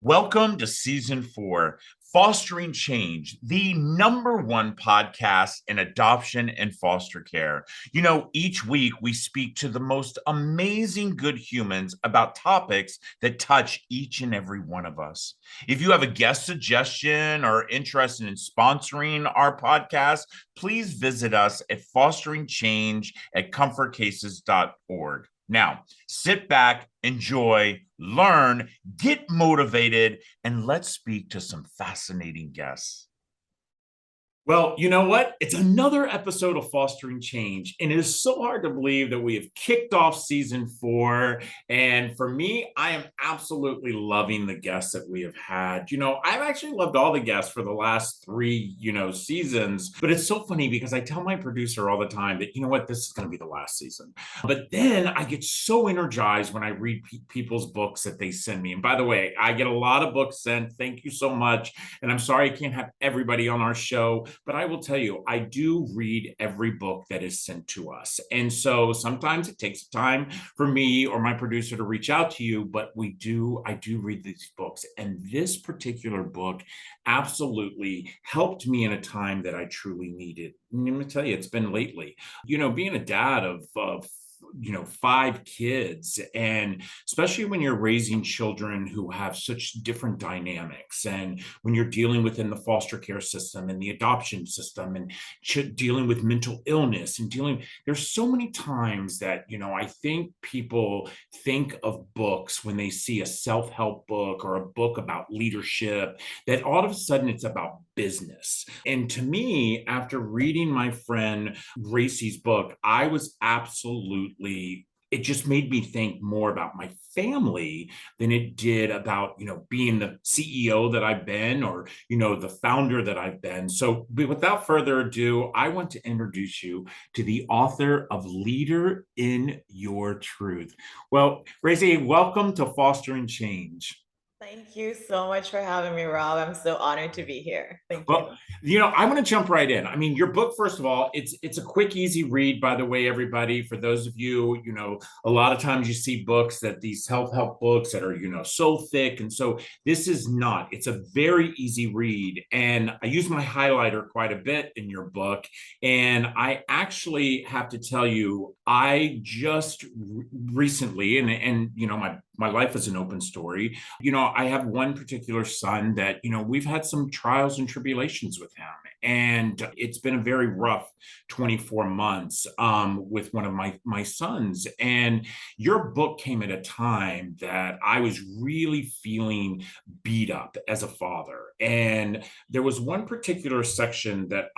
Welcome to season 4, Fostering Change, the #1 podcast in adoption and foster care. Each week we speak to the most amazing good humans about topics that touch each and every one of us. If you have a guest suggestion or interested in sponsoring our podcast, please visit us at fosteringchange@comfortcases.org. Now, sit back, enjoy, learn, get motivated, and let's speak to some fascinating guests. Well, you know what? It's another episode of Fostering Change, and it is so hard to believe that we have kicked off season 4. And for me, I am absolutely loving the guests that we have had. I've actually loved all the guests for the last 3, seasons, but it's so funny because I tell my producer all the time that, this is going to be the last season. But then I get so energized when I read people's books that they send me. And by the way, I get a lot of books sent. Thank you so much. And I'm sorry I can't have everybody on our show. But I will tell you, I do read every book that is sent to us. And so sometimes it takes time for me or my producer to reach out to you, but I do read these books. And this particular book absolutely helped me in a time that I truly needed. And I'm going to tell you, it's been lately. Being a dad of 5 kids, and especially when you're raising children who have such different dynamics, and when you're dealing within the foster care system and the adoption system and dealing with mental illness and there's so many times that I think people think of books when they see a self-help book or a book about leadership, that all of a sudden it's about business. And to me, after reading my friend Rasie's book, I was it just made me think more about my family than it did about, being the CEO that I've been, or, the founder that I've been. So without further ado, I want to introduce you to the author of Leader in Your Truth. Well, Rasie, welcome to Fostering Change. Thank you so much for having me, Rob. I'm so honored to be here. Thank you. Well, I'm going to jump right in. I mean, your book, first of all, it's a quick, easy read, by the way, everybody. For those of you, a lot of times you see books that these self-help books that are, so thick. And so this is not. It's a very easy read. And I use my highlighter quite a bit in your book. And I actually have to tell you, I just recently, and my life is an open story. I have one particular son that, we've had some trials and tribulations with him. And it's been a very rough 24 months with one of my sons. And your book came at a time that I was really feeling beat up as a father. And there was one particular section that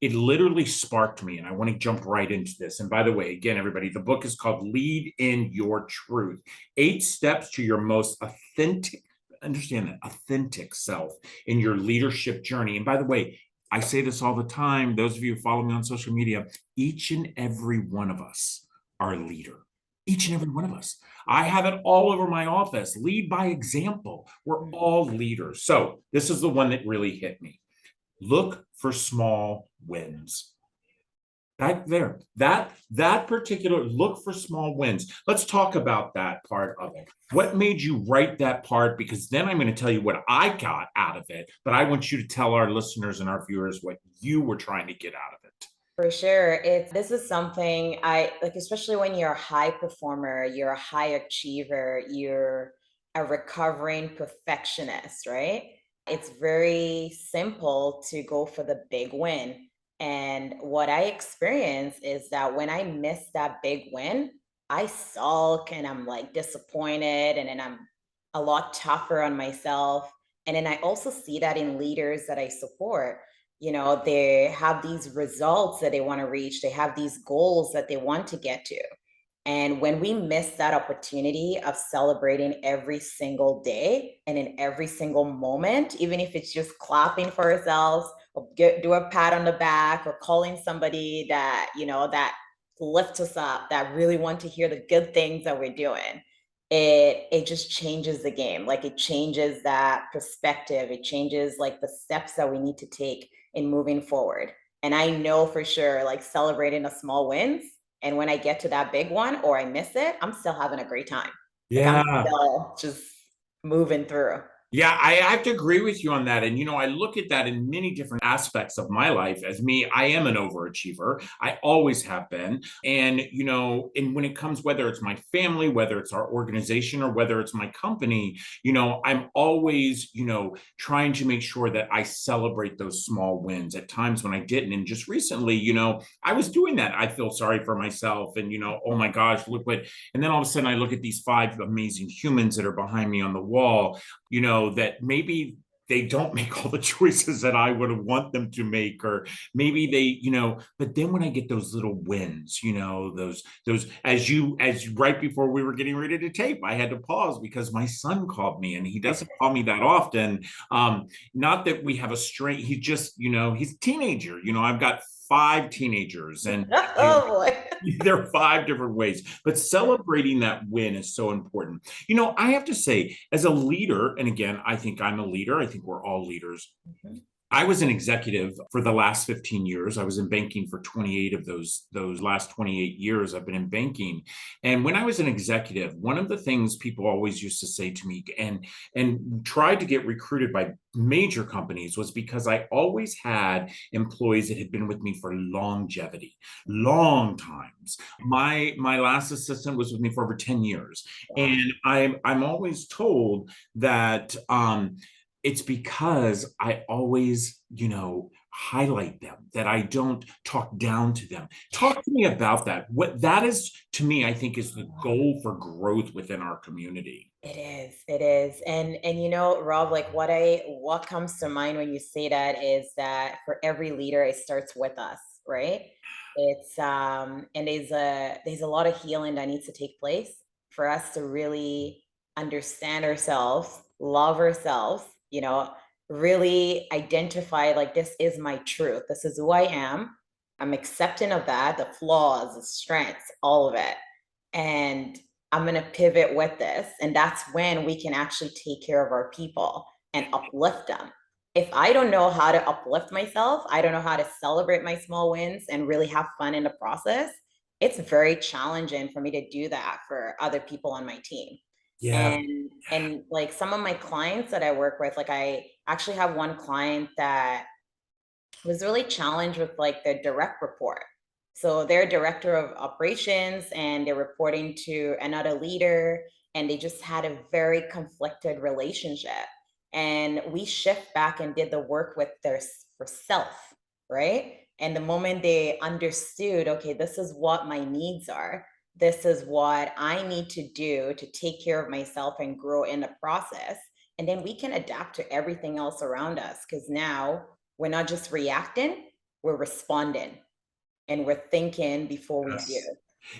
it literally sparked me. And I want to jump right into this. And by the way, again, everybody, the book is called Lead in Your Truth, 8 Steps to Your Most Authentic Self in Your Leadership Journey. And by the way, I say this all the time. Those of you who follow me on social media, each and every one of us are a leader. Each and every one of us. I have it all over my office. Lead by example. We're all leaders. So this is the one that really hit me. Look for small wins. Right there, that particular look for small wins. Let's talk about that part of it. What made you write that part? Because then I'm going to tell you what I got out of it, but I want you to tell our listeners and our viewers what you were trying to get out of it. For sure. This is something I like, especially when you're a high performer, you're a high achiever, you're a recovering perfectionist, right? It's very simple to go for the big win. And what I experience is that when I miss that big win, I sulk and I'm like disappointed, and then I'm a lot tougher on myself. And then I also see that in leaders that I support. They have these results that they want to reach, they have these goals that they want to get to. And when we miss that opportunity of celebrating every single day and in every single moment, even if it's just clapping for ourselves, or do a pat on the back, or calling somebody that, that lifts us up, that really want to hear the good things that we're doing, it just changes the game. Like, it changes that perspective. It changes like the steps that we need to take in moving forward. And I know for sure, like, celebrating the small wins, and when I get to that big one or I miss it, I'm still having a great time. Like I'm Yeah. still just moving through. Yeah, I have to agree with you on that. And, I look at that in many different aspects of my life. As me, I am an overachiever. I always have been. And, and when it comes, whether it's my family, whether it's our organization, or whether it's my company, I'm always, trying to make sure that I celebrate those small wins at times when I didn't. And just recently, I was doing that. I feel sorry for myself and, oh my gosh, look what. And then all of a sudden I look at these 5 amazing humans that are behind me on the wall, that maybe they don't make all the choices that I would have want them to make, or maybe they, but then when I get those little wins, those as right before we were getting ready to tape, I had to pause because my son called me, and he doesn't call me that often. Not that we have a straight, he just, he's a teenager, I've got 5 teenagers, and Oh boy. there are 5 different ways, but celebrating that win is so important. I have to say, as a leader, and again, I think I'm a leader, I think we're all leaders. Mhm. I was an executive for the last 15 years. I was in banking for 28 of those last 28 years I've been in banking. And when I was an executive, one of the things people always used to say to me, and tried to get recruited by major companies, was because I always had employees that had been with me for longevity, long times. My last assistant was with me for over 10 years. Wow. And I'm always told that it's because I always, highlight them, that I don't talk down to them. Talk to me about that. What that is to me, I think, is the goal for growth within our community. It is. It is. And Rob, like what comes to mind when you say that is that for every leader, it starts with us, right? It's and there's a lot of healing that needs to take place for us to really understand ourselves, love ourselves, really identify like this is my truth. This is who I am. I'm accepting of that, the flaws, the strengths, all of it. And I'm going to pivot with this. And that's when we can actually take care of our people and uplift them. If I don't know how to uplift myself, I don't know how to celebrate my small wins and really have fun in the process, it's very challenging for me to do that for other people on my team. Yeah. And like some of my clients that I work with, like I actually have one client that was really challenged with like their direct report. So they're director of operations and they're reporting to another leader, and they just had a very conflicted relationship. And we shift back and did the work with their for self, right? And the moment they understood, okay, this is what my needs are, this is what I need to do to take care of myself and grow in the process. And then we can adapt to everything else around us because now we're not just reacting, we're responding and we're thinking before we do. Yes.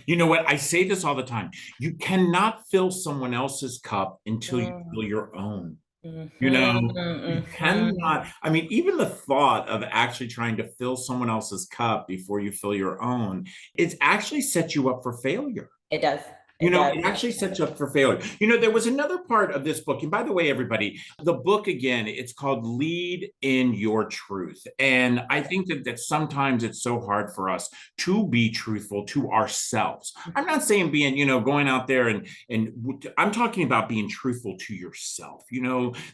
You know what? I say this all the time. You cannot fill someone else's cup until you fill Mm, your own. mhm, You mhm. cannot, I mean, even the thought of actually trying to fill someone else's cup before you fill your own, it's actually set you up for failure. It does. It does. It actually sets you up for failure. There was another part of this book. And by the way, everybody, the book again, it's called Lead in Your Truth. And I think that sometimes it's so hard for us to be truthful to ourselves. I'm not saying being, going out there and I'm talking about being truthful to yourself.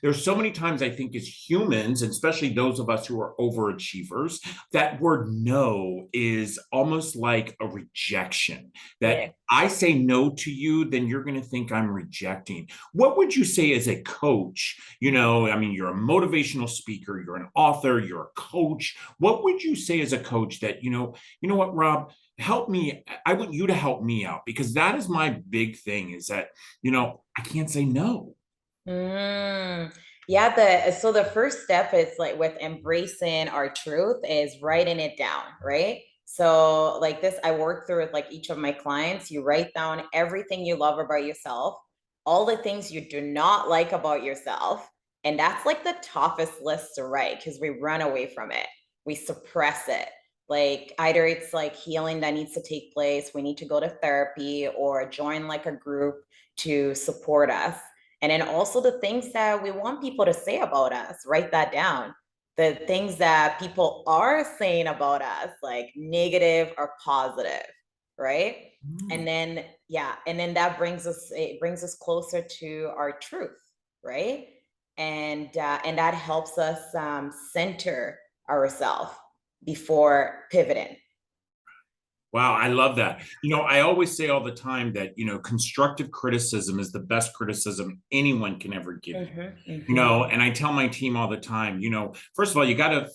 There's so many times I think as humans, and especially those of us who are overachievers, that word no is almost like a rejection, that Yeah. I say no to you, then you're going to think I'm rejecting. What would you say as a coach? I mean, you're a motivational speaker, you're an author, you're a coach. What would you say as a coach that, you know what, Rob, help me. I want you to help me out, because that is my big thing, is that, I can't say no. Mm. Yeah, the first step is like with embracing our truth is writing it down, right? So like this, I work through with like each of my clients. You write down everything you love about yourself, all the things you do not like about yourself. And that's like the toughest list to write because we run away from it. We suppress it. Like either it's like healing that needs to take place, we need to go to therapy or join like a group to support us, and then also the things that we want people to say about us, write that down. The things that people are saying about us, like negative or positive. right? Mm. And then, yeah, and then it brings us closer to our truth, right? And that helps us center ourselves before pivoting. Wow, I love that. I always say all the time that, constructive criticism is the best criticism anyone can ever give you. Hmm. Hmm. And I tell my team all the time, you got to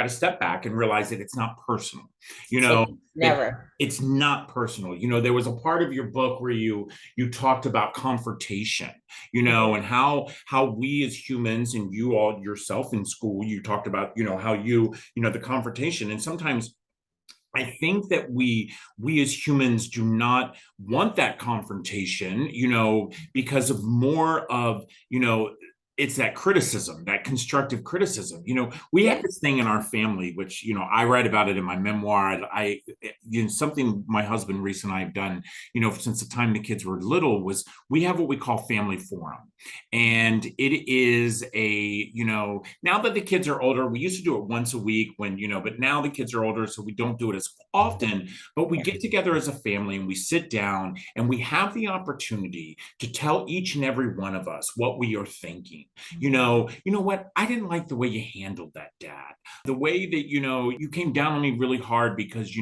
step back and realize that it's not personal. You know, It's that never. it's not personal. There was a part of your book where you talked about confrontation, Mhm. and how we as humans, and you all yourself in school, you talked about, how the confrontation. And sometimes I think that we as humans do not want that confrontation, because of more of, it's that criticism, that constructive criticism. We have Yeah. this thing in our family, which, I write about it in my memoir. Something my husband, Reese, and I have done, since the time the kids were little, was we have what we call family forum. And it is now that the kids are older, we used to do it once a week but now the kids are older, so we don't do it as often. But we Yeah. get together as a family and we sit down and we have the opportunity to tell each and every one of us what we are thinking. What? I didn't like the way you handled that, Dad. The way that, you came down on me really hard because,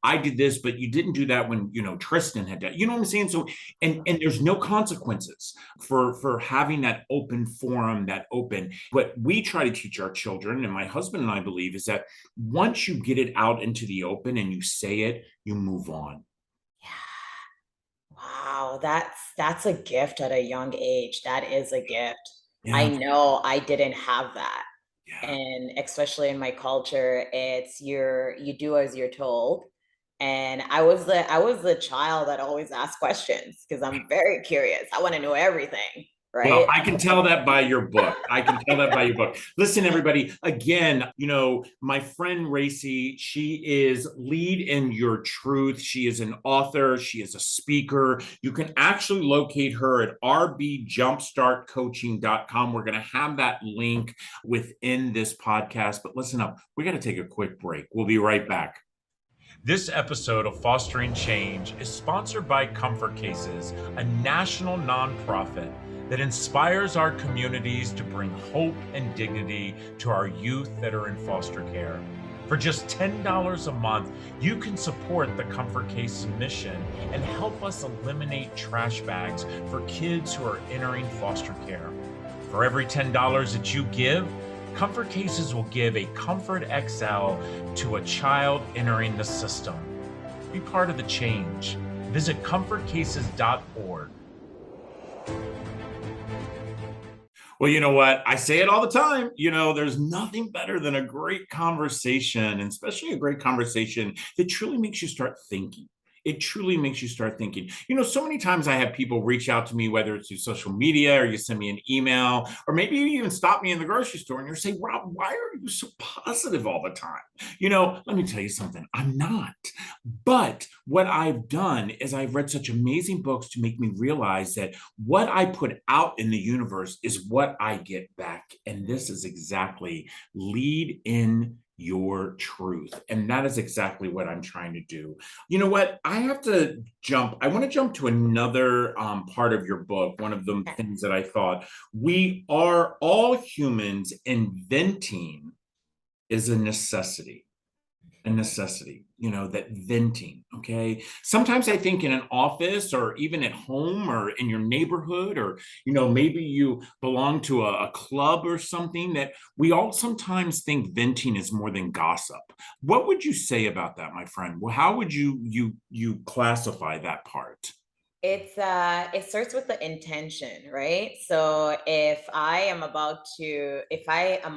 I did this, but you didn't do that when, Tristan had that. You know what I'm saying? So, and there's no consequences for having that open forum, that open. What we try to teach our children, and my husband and I believe, is that once you get it out into the open and you say it, you move on. Yeah. Wow, that's a gift at a young age. That is a gift. I Yeah, know I didn't have that. yeah. And especially in my culture, you do as you're told. And I was the child that always asked questions because I'm very curious. I want to know everything, Well, right? I can tell that by your book. I can tell that by your book. Listen, everybody, again, my friend Rasie, she is Lead in Your Truth. She is an author. She is a speaker. You can actually locate her at rb.jumpstart.coaching.com. We're going to have that link within this podcast. But listen up, we got to take a quick break. We'll be right back. This episode of Fostering Change is sponsored by Comfort Cases, a national nonprofit that inspires our communities to bring hope and dignity to our youth that are in foster care. For just $10 a month, you can support the Comfort Case mission and help us eliminate trash bags for kids who are entering foster care. For every $10 that you give, Comfort Cases will give a Comfort XL to a child entering the system. Be part of the change. Visit comfortcases.org. Well, you know what? I say it all the time. There's nothing better than a great conversation, and especially a great conversation that truly makes you start thinking. It truly makes you start thinking. So many times I have people reach out to me, whether it's through social media or you send me an email, or maybe you even stop me in the grocery store and you say, Rob, why are you so positive all the time? Let me tell you something. I'm not. But what I've done is I've read such amazing books to make me realize that what I put out in the universe is what I get back. And this is exactly Lead in Your Truth. And that is exactly what I'm trying to do. You know what? I want to jump to another part of your book. One of the things that I thought, we are all humans, inventing is a necessity, that venting. Okay. Sometimes I think in an office or even at home or in your neighborhood, or, maybe you belong to a club or something, that we all sometimes think venting is more than gossip. What would you say about that, my friend? Well, how would you classify that part? It starts with the intention, right? So if I am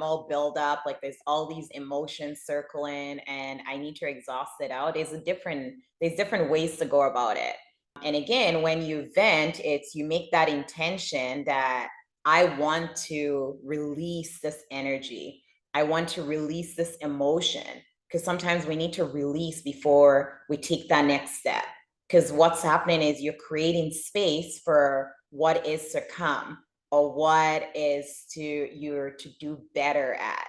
all built up, like there's all these emotions circling and I need to exhaust it out, there's different ways to go about it. And again, when you vent, it's you make that intention that I want to release this energy. I want to release this emotion. Because sometimes we need to release before we take that next step, because what's happening is you're creating space for what is to come, or what is to you're to do better at.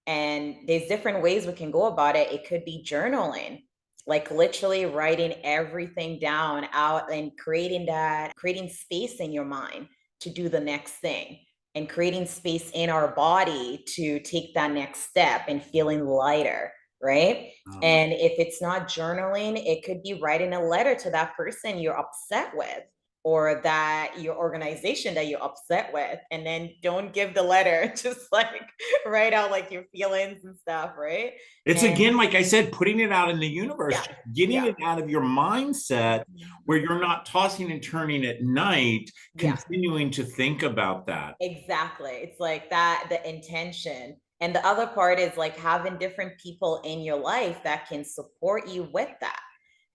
And there's different ways we can go about it. It could be journaling. like literally writing everything down out and creating space in your mind to do the next thing, and creating space in our body to take that next step and feeling lighter, right? Um, And if it's not journaling, it could be writing a letter to that person you're upset with, or that your organization that you're upset with, and then don't give the letter, just like write out like your feelings and stuff, right? it's And again, like I said, putting it out in the universe, yeah, just getting yeah. it out of your mindset where you're not tossing and turning at night, Yeah, continuing to think about that. exactly. It's like that, the intention. And the other part is like having different people in your life that can support you with that.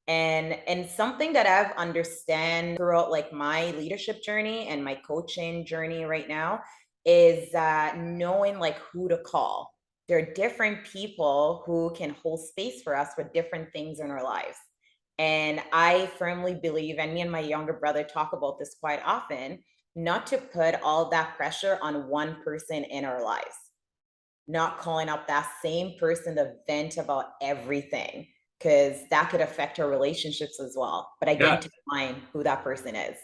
And something that I've understand throughout like my leadership journey and my coaching journey right now is that knowing like who to call. There are different people who can hold space for us for different things in our lives. And I firmly believe, and me and my younger brother talk about this quite often, not to put all that pressure on one person in our lives, not calling up that same person to vent about everything, because that could affect our relationships as well. But Yeah. identifying who that person is.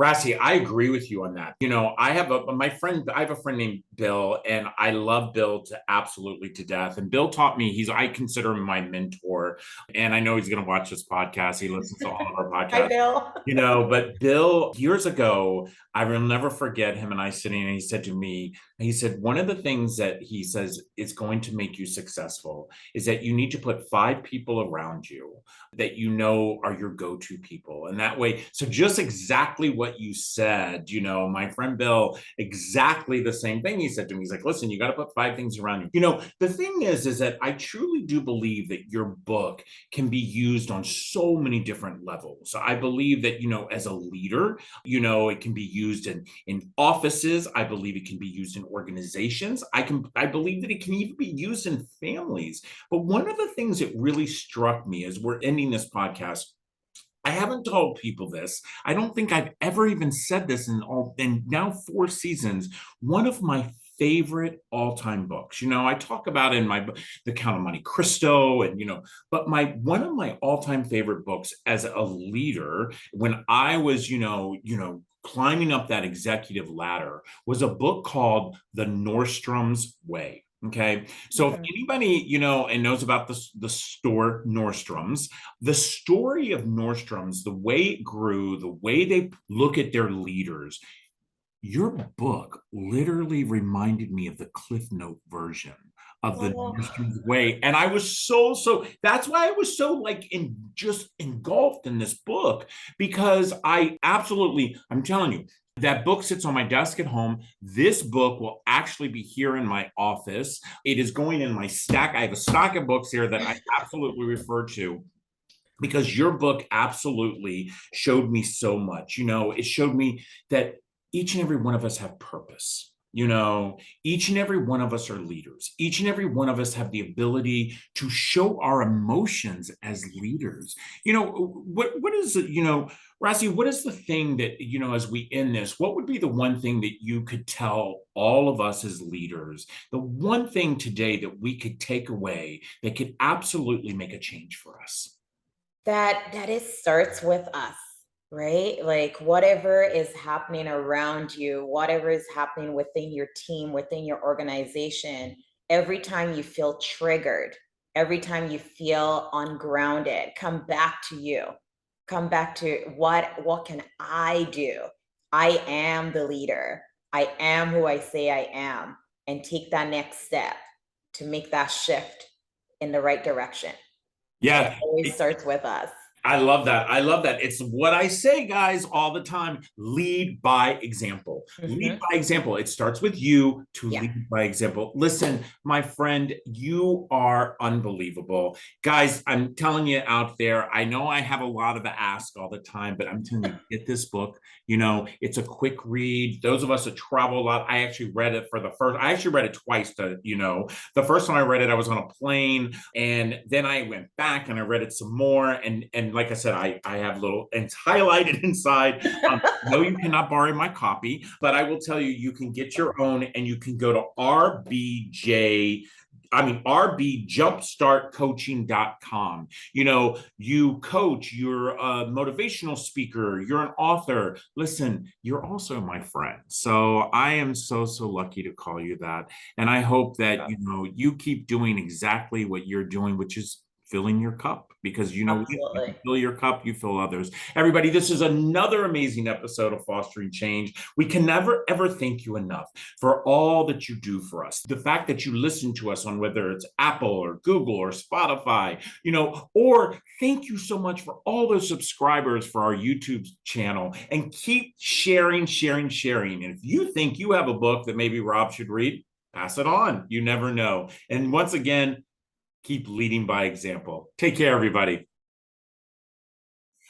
Rasie, I agree with you on that. I have I have a friend named Bill, and I love Bill to absolutely to death. And Bill taught me, I consider him my mentor. And I know he's going to watch this podcast. He listens to all of our Hi, podcasts. Bill. But Bill, years ago, I will never forget him and I sitting, and he said to me, he said, one of the things that he says is going to make you successful is that you need to put 5 people around you that are your go-to people. And that way, so just exactly what you said, my friend Bill, exactly the same thing he said to me. He's like, listen, you got to put 5 things around you. The thing is that I truly do believe that your book can be used on so many different levels. I believe that, as a leader, it can be used in offices. I believe it can be used in organizations. I believe that it can even be used in families. But one of the things that really struck me as we're ending this podcast, I haven't told people this. I don't think I've ever even said this in now 4 seasons. One of my favorite all-time books. I talk about in my book, The Count of Monte Cristo, and but one of my all-time favorite books as a leader when I was, climbing up that executive ladder was a book called The Nordstrom's Way. Okay. So if Mhm. anybody, and knows about the store Nordstrom's, the story of Nordstrom's, the way it grew, the way they look at their leaders, your book literally reminded me of the Cliff Note version of the Oh, Nordstrom's Way. And I was so that's why I was so like just engulfed in this book, because I'm telling you, that book sits on my desk at home. This book will actually be here in my office. It is going in my stack. I have a stack of books here that I absolutely refer to, because your book absolutely showed me so much. It showed me that each and every one of us have purpose. Each and every one of us are leaders. Each and every one of us have the ability to show our emotions as leaders. What is it, Rasie, what is the thing that, as we end this, what would be the one thing that you could tell all of us as leaders? The one thing today that we could take away that could absolutely make a change for us? that it starts with us, right? Like whatever is happening around you, whatever is happening within your team, within your organization, every time you feel triggered, every time you feel ungrounded, come back to you. Come back to what can I do? I am the leader. I am who I say I am, and take that next step to make that shift in the right direction. And it Yeah. always starts with us. I love that. I love that. It's what I say, guys, all the time. Lead by example. Lead Mhm. by example. It starts with you to Yeah. lead by example. Listen, my friend, you are unbelievable. Guys, I'm telling you out there, I know I have a lot of ask all the time, but I'm telling you, get this book. It's a quick read. Those of us that travel a lot, I actually read it I actually read it twice the first time I read it, I was on a plane, and then I went back and I read it some more. And like I said, I have and it's highlighted inside. No, you cannot borrow my copy, but I will tell you, you can get your own, and you can go to rb.jumpstart.coaching.com. You coach, you're a motivational speaker, you're an author. Listen, you're also my friend. So I am so lucky to call you that. And I hope that, you keep doing exactly what you're doing, which is filling your cup, because you Absolutely. fill your cup, you fill others. Everybody, this is another amazing episode of Fostering Change. We can never ever thank you enough for all that you do for us. The fact that you listen to us on whether it's Apple or Google or Spotify, or thank you so much for all those subscribers for our YouTube channel, and keep sharing. And if you think you have a book that maybe Rob should read, pass it on. You never know. And once again, keep leading by example. Take care, everybody.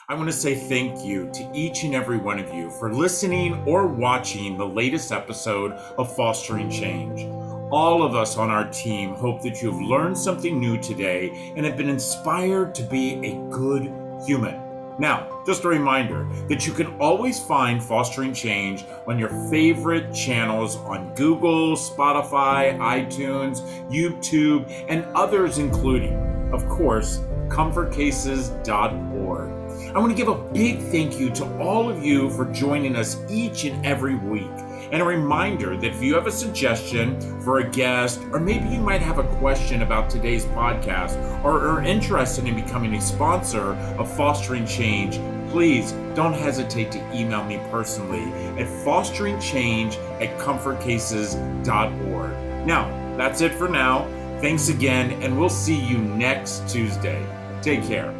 I want to say thank you to each and every one of you for listening or watching the latest episode of Fostering Change. All of us on our team hope that you've learned something new today and have been inspired to be a good human. Now, just a reminder that you can always find Fostering Change on your favorite channels on Google, Spotify, iTunes, YouTube, and others, including, of course, comfortcases.org. I want to give a big thank you to all of you for joining us each and every week. And a reminder that if you have a suggestion for a guest, or maybe you might have a question about today's podcast, or are interested in becoming a sponsor of Fostering Change, please don't hesitate to email me personally at fosteringchange@comfortcases.org. Now, that's it for now. Thanks again, and we'll see you next Tuesday. Take care.